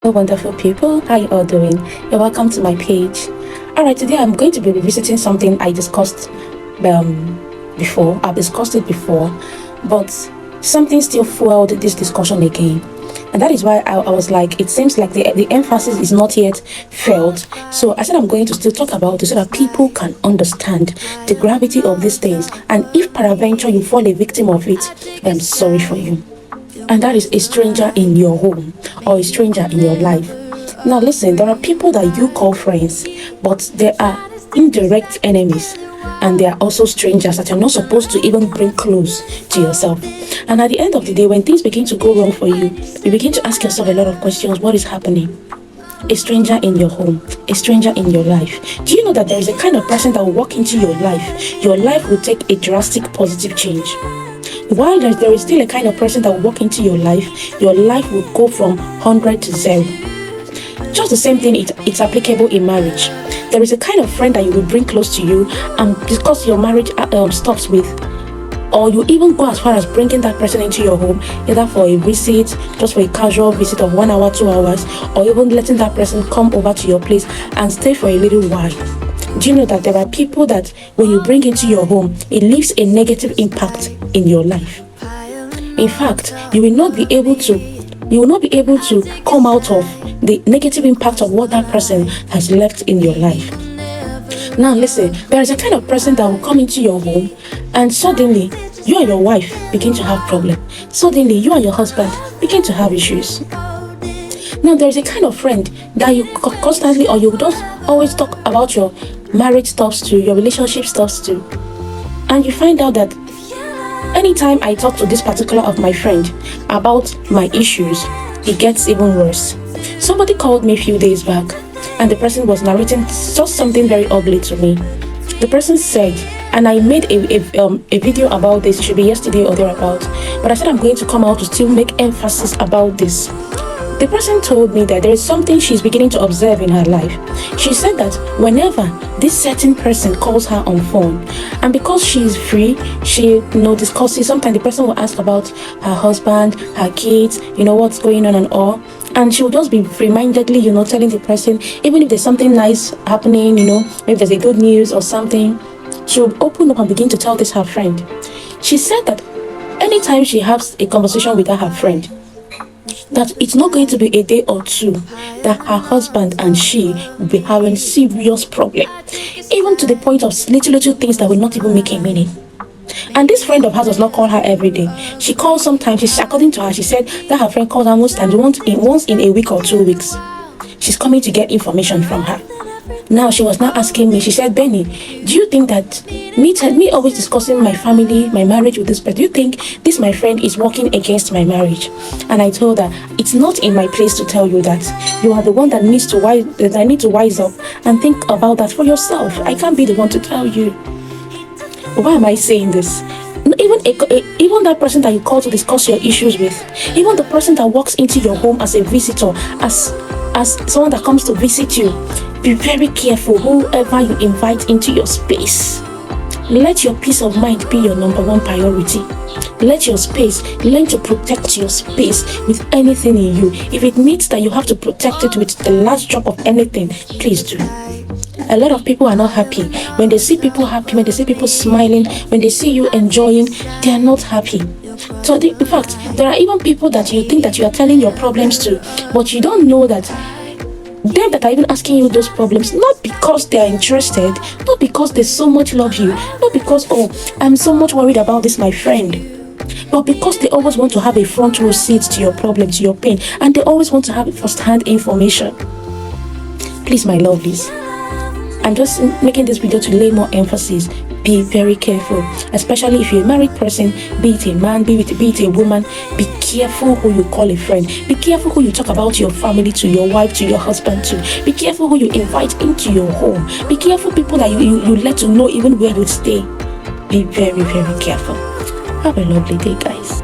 Hello, wonderful people. How you all doing? You're welcome to my page. Alright, today I'm going to be revisiting something I discussed before. I've discussed it before, but something still fueled this discussion again. And that is why I was like, it seems like the emphasis is not yet felt. So I said I'm going to still talk about it so that people can understand the gravity of these things. And if peradventure you fall a victim of it, I'm sorry for you. And that is a stranger in your home or a stranger in your life. Now listen, there are people that you call friends, but they are indirect enemies, and they are also strangers that you're not supposed to even bring close to yourself. And at the end of the day, when things begin to go wrong for you, you begin to ask yourself a lot of questions. What is happening? A stranger in your home, a stranger in your life. Do you know that there is a kind of person that will walk into your life will take a drastic positive change? While there is still a kind of person that will walk into your life will go from 100 to 0. Just the same thing, it's applicable in marriage. There is a kind of friend that you will bring close to you and discuss your marriage stops with, or you even go as far as bringing that person into your home, either for a visit, just for a casual visit of 1 hour, 2 hours, or even letting that person come over to your place and stay for a little while. Do you know that there are people that when you bring into your home, it leaves a negative impact in your life? In fact, you will not be able to come out of the negative impact of what that person has left in your life. Now listen, there is a kind of person that will come into your home and suddenly you and your wife begin to have problems. Suddenly you and your husband begin to have issues. Now there is a kind of friend that you constantly, or you just always talk about your marriage stuffs to, your relationship stuffs to, and you find out that anytime I talk to this particular of my friend about my issues, it gets even worse. Somebody called me a few days back and the person was narrating just something very ugly to me. The person said, and I made a video about this, it should be yesterday or thereabout, but I said I'm going to come out to still make emphasis about this. The person told me that there is something she's beginning to observe in her life. She said that whenever this certain person calls her on phone, and because she is free, she discusses, sometimes the person will ask about her husband, her kids, what's going on and all. And she will just be free-mindedly, telling the person, even if there's something nice happening, if there's a good news or something, she will open up and begin to tell this her friend. She said that anytime she has a conversation with her friend, that it's not going to be a day or two that her husband and she will be having serious problem, even to the point of little things that will not even make a meaning. And this friend of hers does not call her every day. She calls sometimes. According to her, she said that her friend calls her most times, once in a week or 2 weeks. She's coming to get information from her. Now she was now asking me, she said, Benny, do you think that me always discussing my family, my marriage with this person, do you think this my friend is working against my marriage? And I told her, it's not in my place to tell you that. You are the one that need to wise up and think about that for yourself. I can't be the one to tell you. Why am I saying this? Even that person that you call to discuss your issues with, even the person that walks into your home as a visitor, as someone that comes to visit you, be very careful whoever you invite into your space. Let your peace of mind be your number one priority. Let your space, learn to protect your space with anything in you. If it means that you have to protect it with the last drop of anything, please do. A lot of people are not happy. When they see people happy, when they see people smiling, when they see you enjoying, they are not happy. So in fact, there are even people that you think that you are telling your problems to, but you don't know that them that are even asking you those problems, not because they are interested, not because they so much love you, not because, oh, I'm so much worried about this, my friend, but because they always want to have a front row seat to your problem, to your pain, and they always want to have first-hand information. Please, my lovelies, I'm just making this video to lay more emphasis. Be very careful, especially if you're a married person, be it a man, be it a woman. Be careful who you call a friend. Be careful who you talk about your family to, your wife to, your husband to. Be careful who you invite into your home. Be careful people that you let to know even where you stay. Be very, very careful. Have a lovely day, guys.